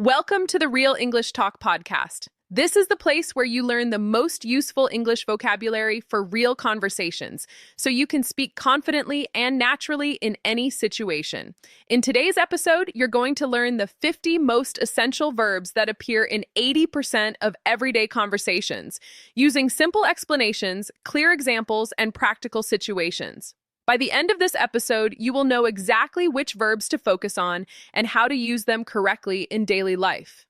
Welcome to the Real English Talk podcast. This is the place where you learn the most useful English vocabulary for real conversations, so you can speak confidently and naturally in any situation. In today's episode, you're going to learn the 50 most essential verbs that appear in 80% of everyday conversations, using simple explanations, clear examples, and practical situations. By the end of this episode, you will know exactly which verbs to focus on and how to use them correctly in daily life.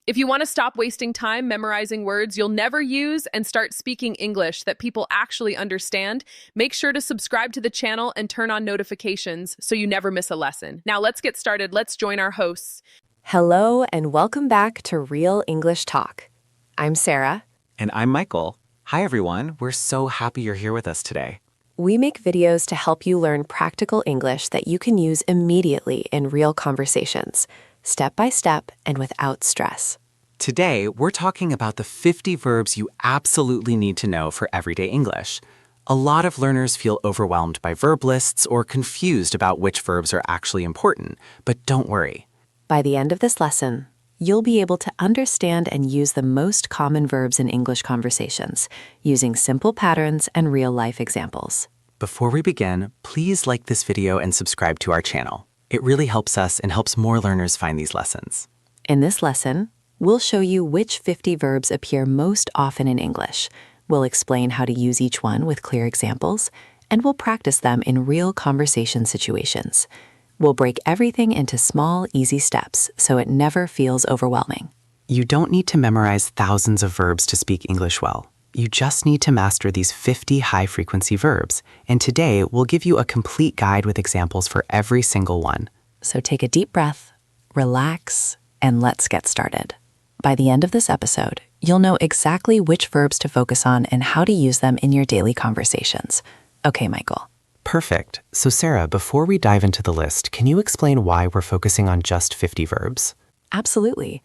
If you want to stop wasting time memorizing words you'll never use and start speaking English that people actually understand, make sure to subscribe to the channel and turn on notifications so you never miss a lesson. Now let's get started. Let's join our hosts. Hello and welcome back to Real English Talk. I'm Sarah. And I'm Michael. Hi, everyone. We're so happy you're here with us today. We make videos to help you learn practical English that you can use immediately in real conversations, step by step and without stress. Today, we're talking about the 50 verbs you absolutely need to know for everyday English. A lot of learners feel overwhelmed by verb lists or confused about which verbs are actually important, but don't worry. By the end of this lesson, you'll be able to understand and use the most common verbs in English conversations, using simple patterns and real-life examples. Before we begin, please like this video and subscribe to our channel. It really helps us and helps more learners find these lessons. In this lesson, we'll show you which 50 verbs appear most often in English. We'll explain how to use each one with clear examples, and we'll practice them in real conversation situations. We'll break everything into small, easy steps so it never feels overwhelming. You don't need to memorize thousands of verbs to speak English well. You just need to master these 50 high-frequency verbs, and today we'll give you a complete guide with examples for every single one. So take a deep breath, relax, and let's get started. By the end of this episode, you'll know exactly which verbs to focus on and how to use them in your daily conversations. Okay, Michael. Perfect. So Sarah, before we dive into the list, can you explain why we're focusing on just 50 verbs? Absolutely.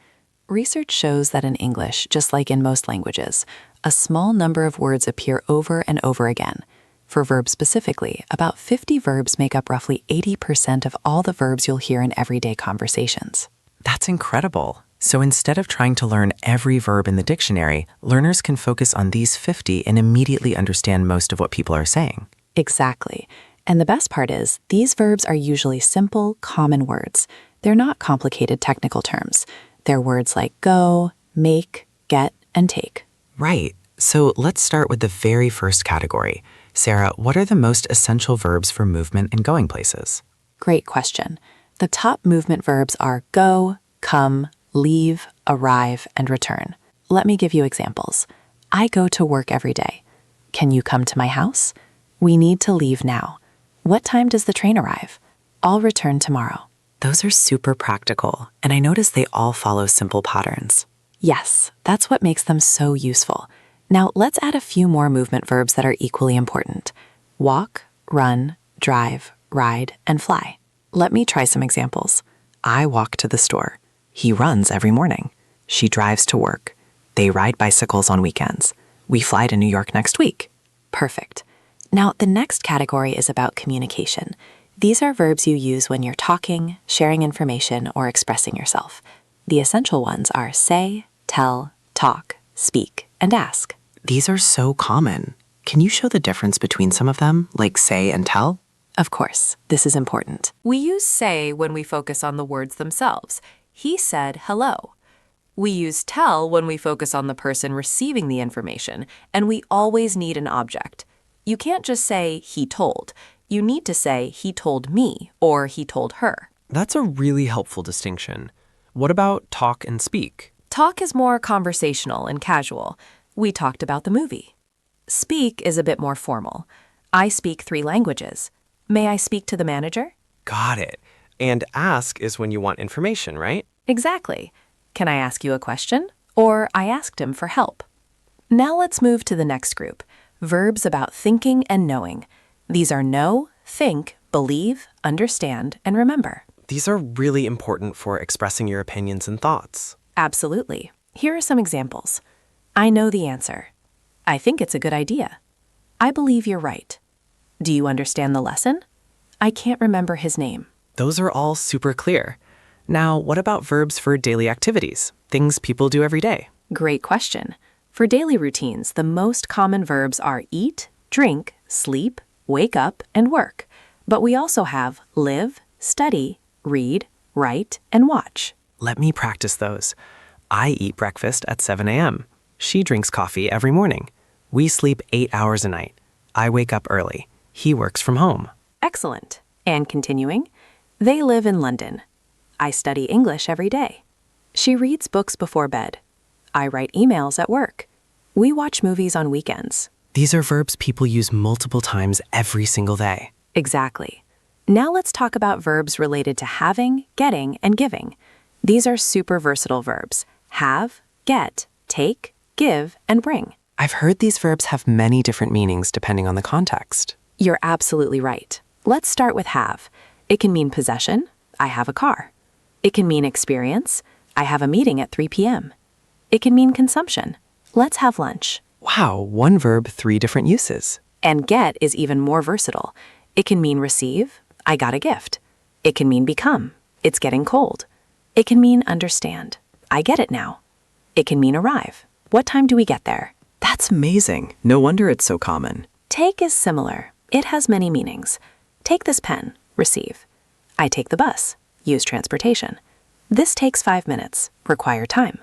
Research shows that in English, just like in most languages, a small number of words appear over and over again. For verbs specifically, about 50 verbs make up roughly 80% of all the verbs you'll hear in everyday conversations. That's incredible. So instead of trying to learn every verb in the dictionary, learners can focus on these 50 and immediately understand most of what people are saying. Exactly. And the best part is, these verbs are usually simple, common words. They're not complicated technical terms. They're words like go, make, get, and take. Right. So let's start with the very first category. Sarah, what are the most essential verbs for movement and going places? Great question. The top movement verbs are go, come, leave, arrive, and return. Let me give you examples. I go to work every day. Can you come to my house? We need to leave now. What time does the train arrive? I'll return tomorrow. Those are super practical, and I notice they all follow simple patterns. Yes, that's what makes them so useful. Now let's add a few more movement verbs that are equally important. Walk, run, drive, ride, and fly. Let me try some examples. I walk to the store. He runs every morning. She drives to work. They ride bicycles on weekends. We fly to New York next week. Perfect. Now, the next category is about communication. These are verbs you use when you're talking, sharing information, or expressing yourself. The essential ones are say, tell, talk, speak, and ask. These are so common. Can you show the difference between some of them, like say and tell? Of course, this is important. We use say when we focus on the words themselves. He said hello. We use tell when we focus on the person receiving the information, and we always need an object. You can't just say he told. You need to say he told me or he told her. That's a really helpful distinction. What about talk and speak? Talk is more conversational and casual. We talked about the movie. Speak is a bit more formal. I speak 3 languages. May I speak to the manager? Got it. And ask is when you want information, right? Exactly. Can I ask you a question? Or I asked him for help. Now let's move to the next group. Verbs about thinking and knowing. These are know, think, believe, understand, and remember. These are really important for expressing your opinions and thoughts. Absolutely. Here are some examples. I know the answer. I think it's a good idea. I believe you're right. Do you understand the lesson? I can't remember his name. Those are all super clear. Now, what about verbs for daily activities, things people do every day? Great question. For daily routines, the most common verbs are eat, drink, sleep, wake up, and work. But we also have live, study, read, write, and watch. Let me practice those. I eat breakfast at 7 a.m. She drinks coffee every morning. We sleep 8 hours a night. I wake up early. He works from home. Excellent. And continuing, they live in London. I study English every day. She reads books before bed. I write emails at work. We watch movies on weekends. These are verbs people use multiple times every single day. Exactly. Now let's talk about verbs related to having, getting, and giving. These are super versatile verbs. Have, get, take, give, and bring. I've heard these verbs have many different meanings depending on the context. You're absolutely right. Let's start with have. It can mean possession. I have a car. It can mean experience. I have a meeting at 3 p.m. It can mean consumption. Let's have lunch. Wow, one verb, 3 different uses. And get is even more versatile. It can mean receive. I got a gift. It can mean become. It's getting cold. It can mean understand. I get it now. It can mean arrive. What time do we get there? That's amazing. No wonder it's so common. Take is similar. It has many meanings. Take this pen. Receive. I take the bus. Use transportation. This takes 5 minutes. Require time.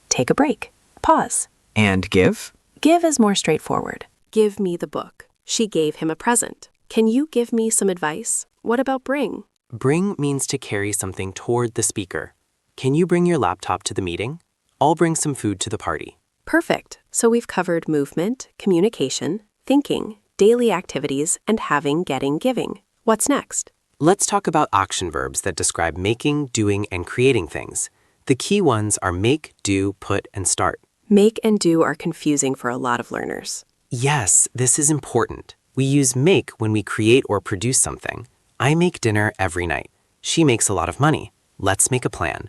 Take a break. Pause. And give? Give is more straightforward. Give me the book. She gave him a present. Can you give me some advice? What about bring? Bring means to carry something toward the speaker. Can you bring your laptop to the meeting? I'll bring some food to the party. Perfect. So we've covered movement, communication, thinking, daily activities, and having, getting, giving. What's next? Let's talk about action verbs that describe making, doing, and creating things. The key ones are make, do, put, and start. Make and do are confusing for a lot of learners. Yes, this is important. We use make when we create or produce something. I make dinner every night. She makes a lot of money. Let's make a plan.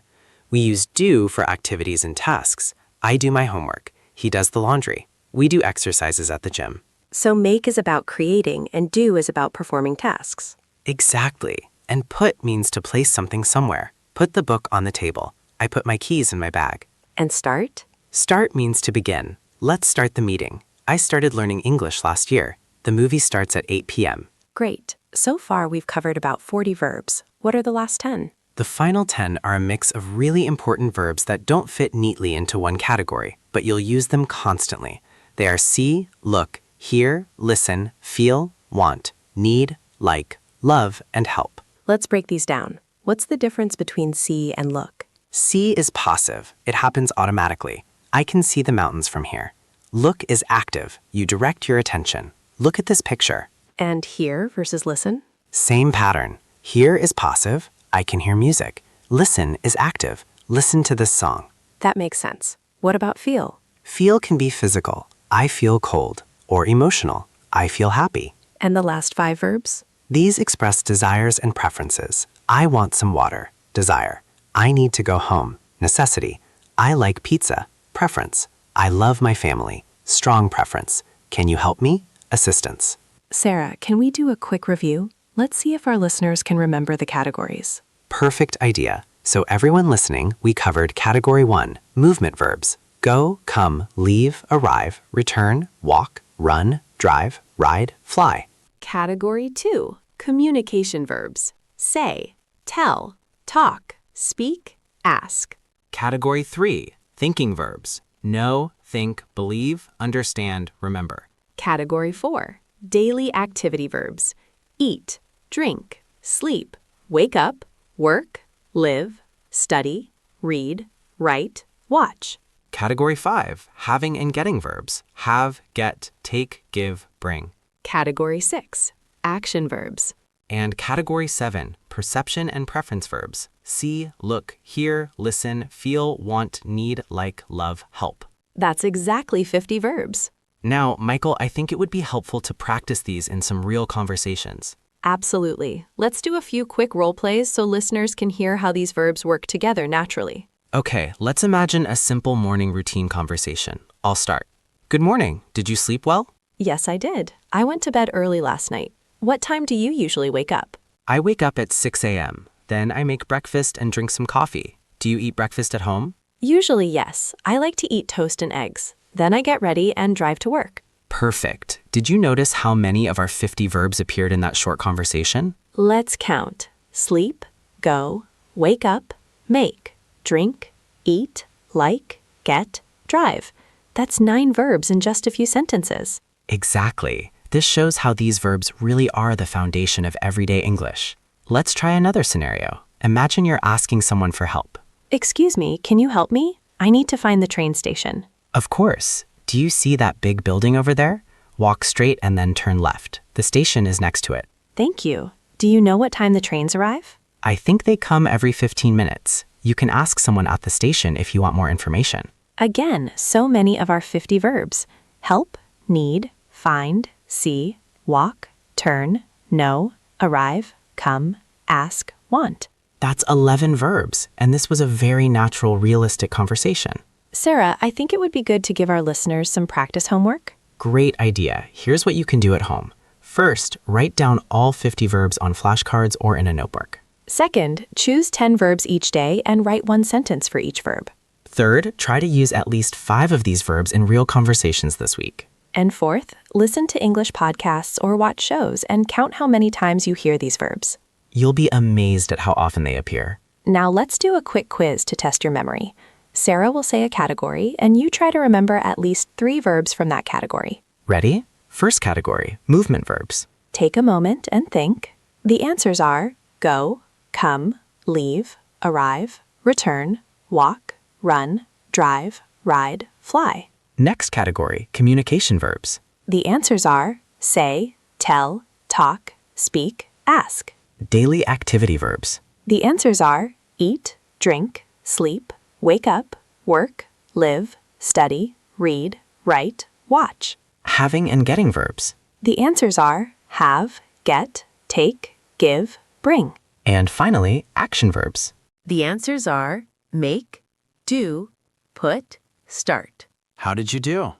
We use do for activities and tasks. I do my homework. He does the laundry. We do exercises at the gym. So make is about creating and do is about performing tasks. Exactly. And put means to place something somewhere. Put the book on the table. I put my keys in my bag. And start? Start means to begin. Let's start the meeting. I started learning English last year. The movie starts at 8 p.m. Great. So far we've covered about 40 verbs. What are the last 10? The final 10 are a mix of really important verbs that don't fit neatly into one category, but you'll use them constantly. They are see, look, hear, listen, feel, want, need, like, love, and help. Let's break these down. What's the difference between see and look? See is passive. It happens automatically. I can see the mountains from here. Look is active. You direct your attention. Look at this picture. And hear versus listen? Same pattern. Hear is passive. I can hear music. Listen is active. Listen to this song. That makes sense. What about feel? Feel can be physical. I feel cold. Or emotional. I feel happy. And the last 5 verbs? These express desires and preferences. I want some water. Desire. I need to go home. Necessity. I like pizza. Preference. I love my family. Strong preference. Can you help me? Assistance. Sarah, can we do a quick review? Let's see if our listeners can remember the categories. Perfect idea. So everyone listening, we covered Category 1, movement verbs. Go, come, leave, arrive, return, walk, run, drive, ride, fly. Category 2, communication verbs. Say, tell, talk, speak, ask. Category 3, thinking verbs. Know, think, believe, understand, remember. Category 4, daily activity verbs. Eat, drink, sleep, wake up, work, live, study, read, write, watch. Category 5, having and getting verbs. Have, get, take, give, bring. Category 6, action verbs. And Category 7, perception and preference verbs. See, look, hear, listen, feel, want, need, like, love, help. That's exactly 50 verbs. Now, Michael, I think it would be helpful to practice these in some real conversations. Absolutely. Let's do a few quick role plays so listeners can hear how these verbs work together naturally. Okay, let's imagine a simple morning routine conversation. I'll start. Good morning. Did you sleep well? Yes, I did. I went to bed early last night. What time do you usually wake up? I wake up at 6 a.m. Then I make breakfast and drink some coffee. Do you eat breakfast at home? Usually, yes. I like to eat toast and eggs. Then I get ready and drive to work. Perfect. Did you notice how many of our 50 verbs appeared in that short conversation? Let's count. Sleep, go, wake up, make, drink, eat, like, get, drive. That's 9 verbs in just a few sentences. Exactly. This shows how these verbs really are the foundation of everyday English. Let's try another scenario. Imagine you're asking someone for help. Excuse me, can you help me? I need to find the train station. Of course. Do you see that big building over there? Walk straight and then turn left. The station is next to it. Thank you. Do you know what time the trains arrive? I think they come every 15 minutes. You can ask someone at the station if you want more information. Again, so many of our 50 verbs. Help, need, find, see, walk, turn, know, arrive, come, ask, want. That's 11 verbs, and this was a very natural, realistic conversation. Sarah, I think it would be good to give our listeners some practice homework. Great idea. Here's what you can do at home. First, write down all 50 verbs on flashcards or in a notebook. Second, choose 10 verbs each day and write 1 sentence for each verb. Third, try to use at least 5 of these verbs in real conversations this week. And fourth, listen to English podcasts or watch shows and count how many times you hear these verbs. You'll be amazed at how often they appear. Now let's do a quick quiz to test your memory. Sarah will say a category, and you try to remember at least 3 verbs from that category. Ready? First category, movement verbs. Take a moment and think. The answers are go, come, leave, arrive, return, walk, run, drive, ride, fly. Next category, communication verbs. The answers are say, tell, talk, speak, ask. Daily activity verbs. The answers are eat, drink, sleep, wake up, work, live, study, read, write, watch. Having and getting verbs. The answers are have, get, take, give, bring. And finally, action verbs. The answers are make, do, put, start. How did you do?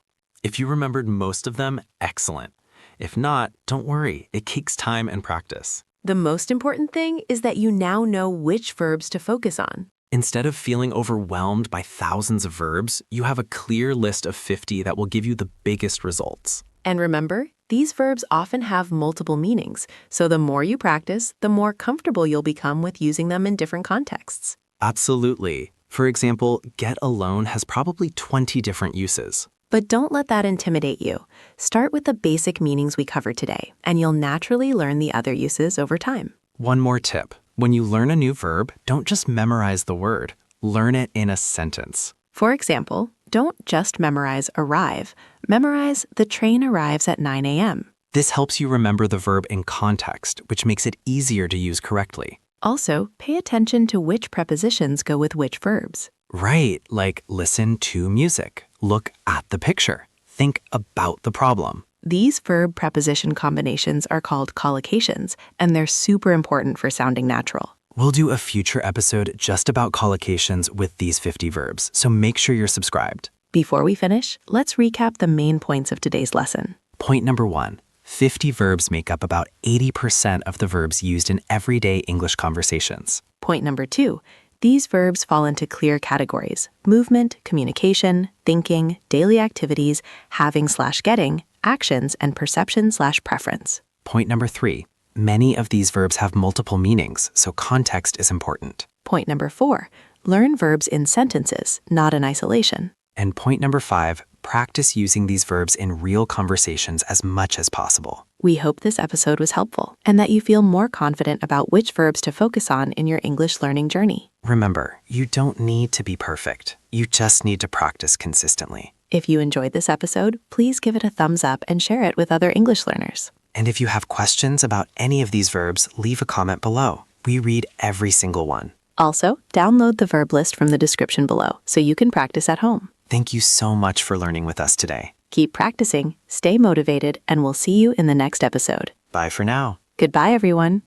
If you remembered most of them, excellent. If not, don't worry, it takes time and practice. The most important thing is that you now know which verbs to focus on. Instead of feeling overwhelmed by thousands of verbs, you have a clear list of 50 that will give you the biggest results. And remember, these verbs often have multiple meanings, so the more you practice, the more comfortable you'll become with using them in different contexts. Absolutely. For example, get alone has probably 20 different uses. But don't let that intimidate you. Start with the basic meanings we covered today, and you'll naturally learn the other uses over time. One more tip. When you learn a new verb, don't just memorize the word. Learn it in a sentence. For example, don't just memorize arrive. Memorize the train arrives at 9 a.m. This helps you remember the verb in context, which makes it easier to use correctly. Also, pay attention to which prepositions go with which verbs. Right, like listen to music, look at the picture, think about the problem. These verb preposition combinations are called collocations, and they're super important for sounding natural. We'll do a future episode just about collocations with these 50 verbs, so make sure you're subscribed. Before we finish, let's recap the main points of today's lesson. Point number 1. 50 verbs make up about 80% of the verbs used in everyday English conversations. Point number 2. These verbs fall into clear categories: movement, communication, thinking, daily activities, having/getting, actions, and perception/preference. Point number 3. Many of these verbs have multiple meanings, so context is important. Point number 4. Learn verbs in sentences, not in isolation. And point number 5. Practice using these verbs in real conversations as much as possible. We hope this episode was helpful and that you feel more confident about which verbs to focus on in your English learning journey. Remember, you don't need to be perfect. You just need to practice consistently. If you enjoyed this episode, please give it a thumbs up and share it with other English learners. And if you have questions about any of these verbs, leave a comment below. We read every single one. Also, download the verb list from the description below so you can practice at home. Thank you so much for learning with us today. Keep practicing, stay motivated, and we'll see you in the next episode. Bye for now. Goodbye, everyone.